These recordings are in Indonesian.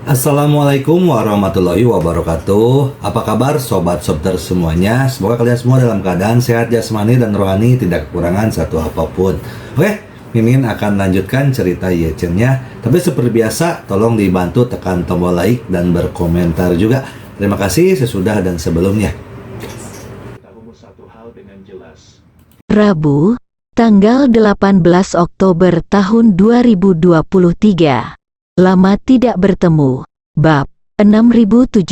Assalamualaikum warahmatullahi wabarakatuh. Apa kabar sobat sobter semuanya? Semoga kalian semua dalam keadaan sehat jasmani dan rohani, tidak kekurangan satu apapun. Oke, Mimin akan lanjutkan cerita Yechen-nya. Tapi seperti biasa, tolong dibantu tekan tombol like dan berkomentar juga. Terima kasih sesudah dan sebelumnya. Rabu, tanggal 18 Oktober tahun 2023. Lama tidak bertemu. Bab 6711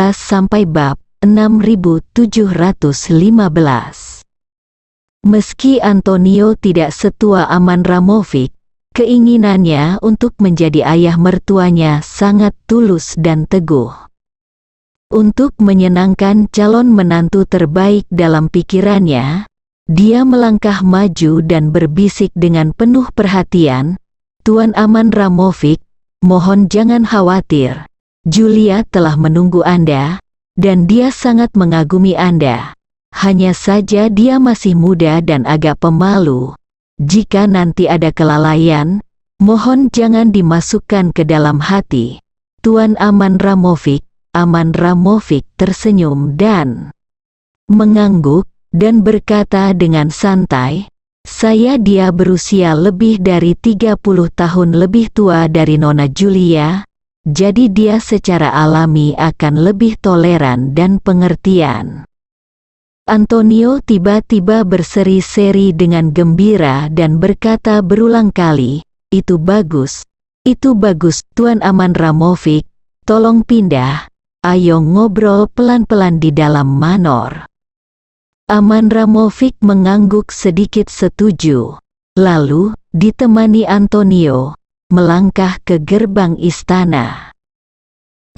sampai bab 6715. Meski Antonio tidak setua Aman Ramovic, keinginannya untuk menjadi ayah mertuanya sangat tulus dan teguh. Untuk menyenangkan calon menantu terbaik dalam pikirannya, dia melangkah maju dan berbisik dengan penuh perhatian, "Tuan Aman Ramovic, mohon jangan khawatir. Julia telah menunggu Anda, dan dia sangat mengagumi Anda. Hanya saja dia masih muda dan agak pemalu. Jika nanti ada kelalaian, mohon jangan dimasukkan ke dalam hati." Tuan Aman Ramovic tersenyum dan mengangguk, dan berkata dengan santai, Dia berusia lebih dari 30 tahun lebih tua dari Nona Julia, jadi dia secara alami akan lebih toleran dan pengertian." Antonio tiba-tiba berseri-seri dengan gembira dan berkata berulang kali, itu bagus, Tuan Aman Ramovic, tolong pindah, ayo ngobrol pelan-pelan di dalam manor." Aman Ramovic mengangguk sedikit setuju, lalu ditemani Antonio melangkah ke gerbang istana.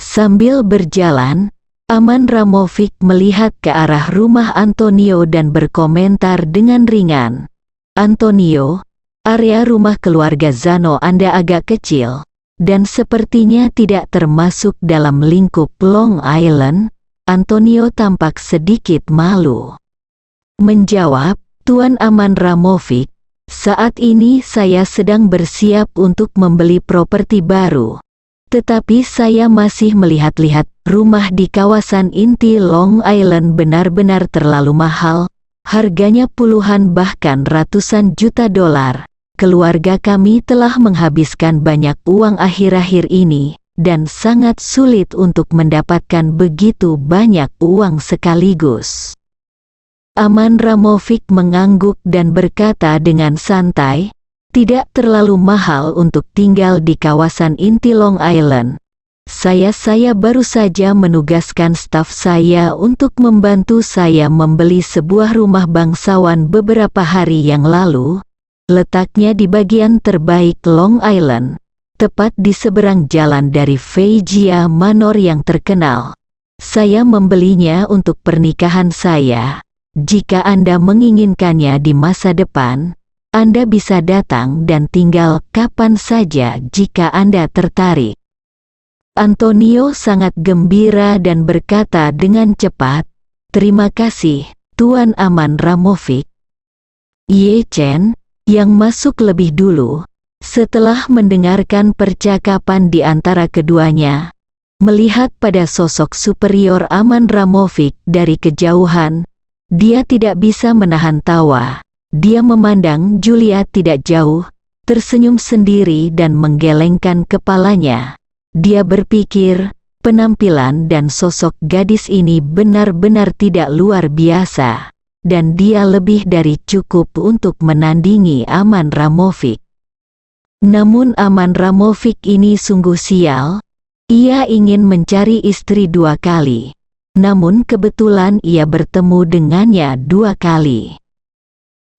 Sambil berjalan, Aman Ramovic melihat ke arah rumah Antonio dan berkomentar dengan ringan, "Antonio, area rumah keluarga Zano Anda agak kecil, dan sepertinya tidak termasuk dalam lingkup Long Island." Antonio tampak sedikit malu. Menjawab, "Tuan Aman Ramovic, saat ini saya sedang bersiap untuk membeli properti baru. Tetapi saya masih melihat-lihat rumah di kawasan inti Long Island benar-benar terlalu mahal, harganya puluhan bahkan ratusan juta dolar. Keluarga kami telah menghabiskan banyak uang akhir-akhir ini, dan sangat sulit untuk mendapatkan begitu banyak uang sekaligus." Aman Ramovic mengangguk dan berkata dengan santai, "Tidak terlalu mahal untuk tinggal di kawasan inti Long Island. Saya baru saja menugaskan staf saya untuk membantu saya membeli sebuah rumah bangsawan beberapa hari yang lalu. Letaknya di bagian terbaik Long Island, tepat di seberang jalan dari Veigia Manor yang terkenal. Saya membelinya untuk pernikahan saya. Jika Anda menginginkannya di masa depan, Anda bisa datang dan tinggal kapan saja jika Anda tertarik." Antonio sangat gembira dan berkata dengan cepat, "Terima kasih, Tuan Aman Ramovic." Yechen, yang masuk lebih dulu, setelah mendengarkan percakapan di antara keduanya, melihat pada sosok superior Aman Ramovic dari kejauhan, dia tidak bisa menahan tawa. Dia memandang Julia tidak jauh, tersenyum sendiri dan menggelengkan kepalanya. Dia berpikir, penampilan dan sosok gadis ini benar-benar tidak luar biasa, dan dia lebih dari cukup untuk menandingi Aman Ramovic. Namun Aman Ramovic ini sungguh sial. Ia ingin mencari istri 2 kali. Namun kebetulan ia bertemu dengannya 2 kali.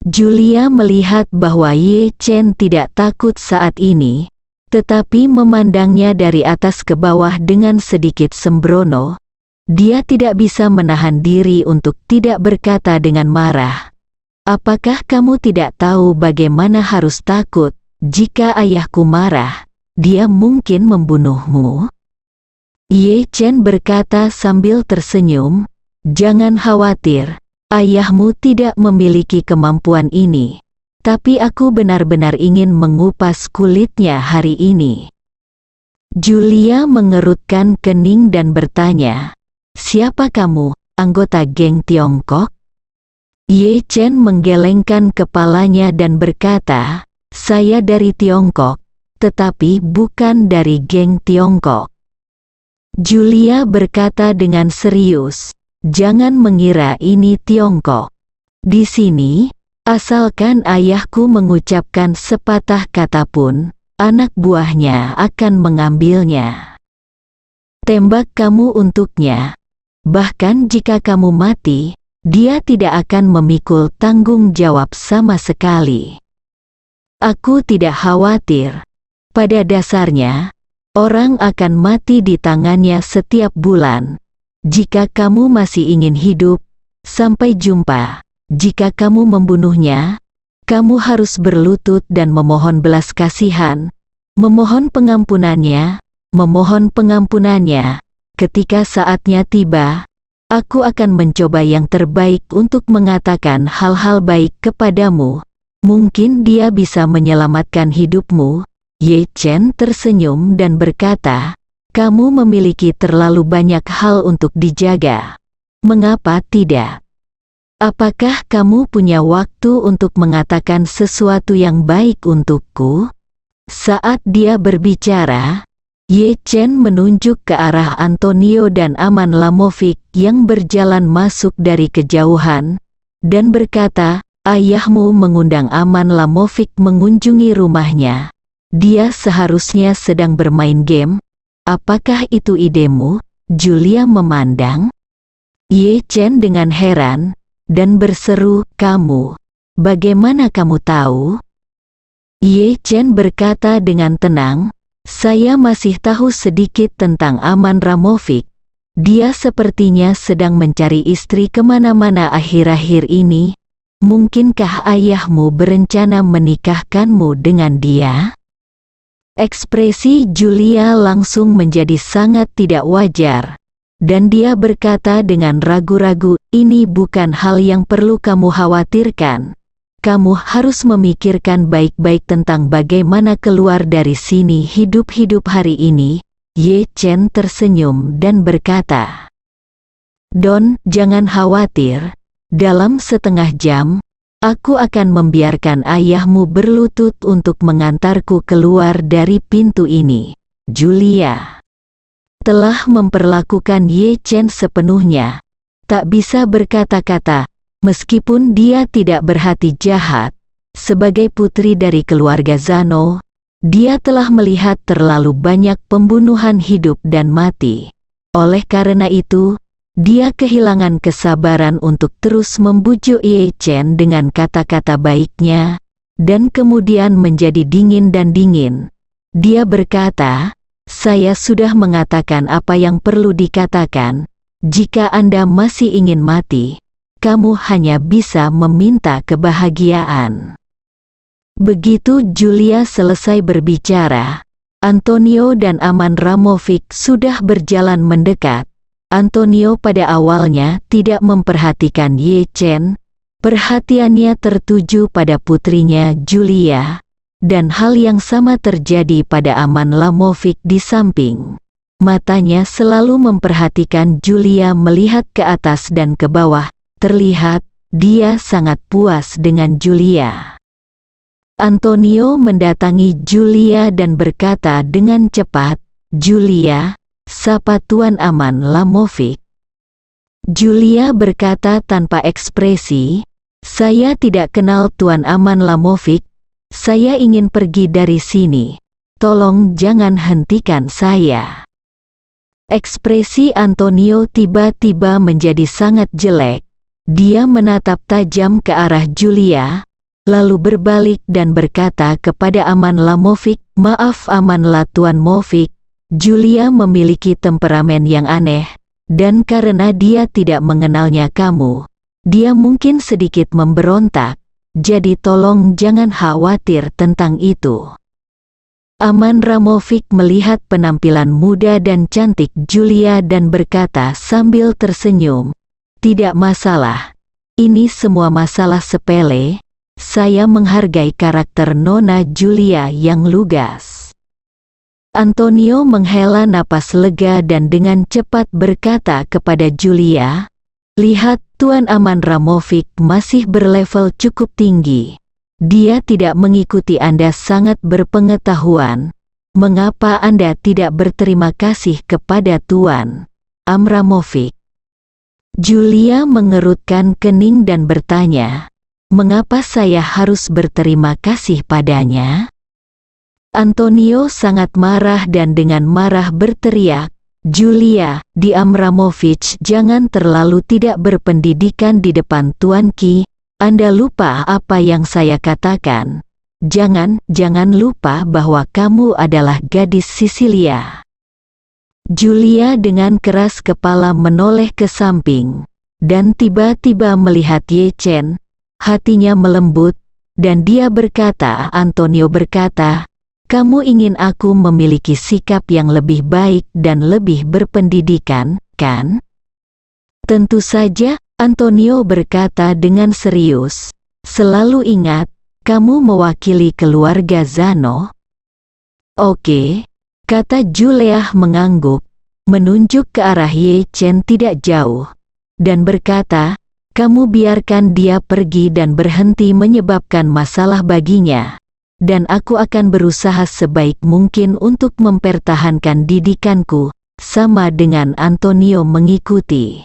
Julia melihat bahwa Yechen tidak takut saat ini, tetapi memandangnya dari atas ke bawah dengan sedikit sembrono. Dia tidak bisa menahan diri untuk tidak berkata dengan marah, "Apakah kamu tidak tahu bagaimana harus takut? Jika ayahku marah, dia mungkin membunuhmu." Yechen berkata sambil tersenyum, "Jangan khawatir, ayahmu tidak memiliki kemampuan ini. Tapi aku benar-benar ingin mengupas kulitnya hari ini." Julia mengerutkan kening dan bertanya, "Siapa kamu, anggota geng Tiongkok?" Ye Chen menggelengkan kepalanya dan berkata, "Saya dari Tiongkok, tetapi bukan dari geng Tiongkok." Julia berkata dengan serius, "Jangan mengira ini Tiongkok. Di sini, asalkan ayahku mengucapkan sepatah kata pun, anak buahnya akan mengambilnya. Tembak kamu untuknya. Bahkan jika kamu mati, dia tidak akan memikul tanggung jawab sama sekali. Aku tidak khawatir. Pada dasarnya, orang akan mati di tangannya setiap bulan. Jika kamu masih ingin hidup, sampai jumpa. Jika kamu membunuhnya, kamu harus berlutut dan memohon belas kasihan, memohon pengampunannya, Ketika saatnya tiba, aku akan mencoba yang terbaik untuk mengatakan hal-hal baik kepadamu. Mungkin dia bisa menyelamatkan hidupmu." Ye Chen tersenyum dan berkata, "Kamu memiliki terlalu banyak hal untuk dijaga. Mengapa tidak? Apakah kamu punya waktu untuk mengatakan sesuatu yang baik untukku?" Saat dia berbicara, Ye Chen menunjuk ke arah Antonio dan Aman Lamovic yang berjalan masuk dari kejauhan, dan berkata, "Ayahmu mengundang Aman Lamovic mengunjungi rumahnya. Dia seharusnya sedang bermain game. Apakah itu idemu?" Julia memandang Ye Chen dengan heran, dan berseru, "Kamu, bagaimana kamu tahu?" Ye Chen berkata dengan tenang, "Saya masih tahu sedikit tentang Aman Ramovic. Dia sepertinya sedang mencari istri kemana-mana akhir-akhir ini. Mungkinkah ayahmu berencana menikahkanmu dengan dia?" Ekspresi Julia langsung menjadi sangat tidak wajar, dan dia berkata dengan ragu-ragu, "Ini bukan hal yang perlu kamu khawatirkan. Kamu harus memikirkan baik-baik tentang bagaimana keluar dari sini hidup-hidup hari ini." Ye Chen tersenyum dan berkata, "Don, jangan khawatir. Dalam setengah jam, aku akan membiarkan ayahmu berlutut untuk mengantarku keluar dari pintu ini." Julia telah memperlakukan Ye Chen sepenuhnya. Tak bisa berkata-kata, meskipun dia tidak berhati jahat. Sebagai putri dari keluarga Zhano, dia telah melihat terlalu banyak pembunuhan hidup dan mati. Oleh karena itu, dia kehilangan kesabaran untuk terus membujuk Ye Chen dengan kata-kata baiknya, dan kemudian menjadi dingin dan dingin. Dia berkata, "Saya sudah mengatakan apa yang perlu dikatakan. Jika Anda masih ingin mati, kamu hanya bisa meminta kebahagiaan." Begitu Julia selesai berbicara, Antonio dan Aman Ramovic sudah berjalan mendekat. Antonio pada awalnya tidak memperhatikan Ye Chen. Perhatiannya tertuju pada putrinya Julia, dan hal yang sama terjadi pada Aman Lamovic di samping. Matanya selalu memperhatikan Julia melihat ke atas dan ke bawah. Terlihat, dia sangat puas dengan Julia. Antonio mendatangi Julia dan berkata dengan cepat, "Julia, sapa Tuan Aman Lamovic." Julia berkata tanpa ekspresi, "Saya tidak kenal Tuan Aman Lamovic. Saya ingin pergi dari sini. Tolong jangan hentikan saya." Ekspresi Antonio tiba-tiba menjadi sangat jelek. Dia menatap tajam ke arah Julia, lalu berbalik dan berkata kepada Aman Lamovic, "Maaf Amanlah Tuan Movic, Julia memiliki temperamen yang aneh, dan karena dia tidak mengenalnya kamu, dia mungkin sedikit memberontak, jadi tolong jangan khawatir tentang itu." Aman Ramovic melihat penampilan muda dan cantik Julia dan berkata sambil tersenyum, "Tidak masalah. Ini semua masalah sepele. Saya menghargai karakter Nona Julia yang lugas." Antonio menghela napas lega dan dengan cepat berkata kepada Julia, "Lihat, Tuan Abramovich masih berlevel cukup tinggi. Dia tidak mengikuti Anda, sangat berpengetahuan. Mengapa Anda tidak berterima kasih kepada Tuan Abramovich?" Julia mengerutkan kening dan bertanya, "Mengapa saya harus berterima kasih padanya?" Antonio sangat marah dan dengan marah berteriak, "Julia, di Abramovich jangan terlalu tidak berpendidikan di depan Tuan Ki. Anda lupa apa yang saya katakan. Jangan lupa bahwa kamu adalah gadis Sisilia." Julia dengan keras kepala menoleh ke samping, dan tiba-tiba melihat Ye Chen. Hatinya melembut, dan dia berkata, Antonio berkata, "Kamu ingin aku memiliki sikap yang lebih baik dan lebih berpendidikan, kan?" "Tentu saja," Antonio berkata dengan serius. "Selalu ingat, kamu mewakili keluarga Zano." "Oke," kata Julia mengangguk, menunjuk ke arah Ye Chen tidak jauh, dan berkata, "Kamu biarkan dia pergi dan berhenti menyebabkan masalah baginya. Dan aku akan berusaha sebaik mungkin untuk mempertahankan didikanku." Sama dengan Antonio mengikuti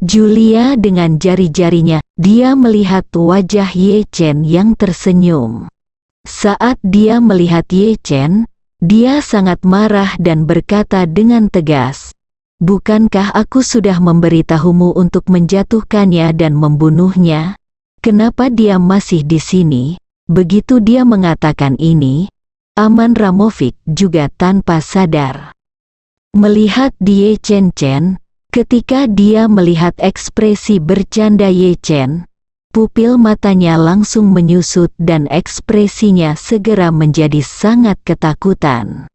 Julia dengan jari-jarinya, dia melihat wajah Ye Chen yang tersenyum. Saat dia melihat Ye Chen, dia sangat marah dan berkata dengan tegas, "Bukankah aku sudah memberitahumu untuk menjatuhkannya dan membunuhnya? Kenapa dia masih di sini?" Begitu dia mengatakan ini, Abramovich juga tanpa sadar melihat Ye Chen. Ketika dia melihat ekspresi bercanda Ye Chen, pupil matanya langsung menyusut dan ekspresinya segera menjadi sangat ketakutan.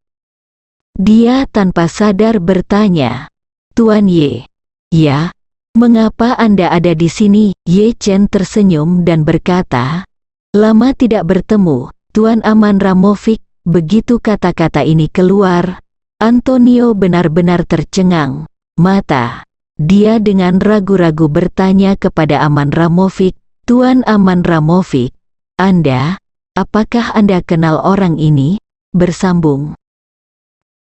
Dia tanpa sadar bertanya, "Tuan Ye." "Ya, mengapa Anda ada di sini?" Ye Chen tersenyum dan berkata, "Lama tidak bertemu, Tuan Abramovich." Begitu kata-kata ini keluar, Antonio benar-benar tercengang mata. Dia dengan ragu-ragu bertanya kepada Abramovich, "Tuan Abramovich, apakah Anda kenal orang ini?" Bersambung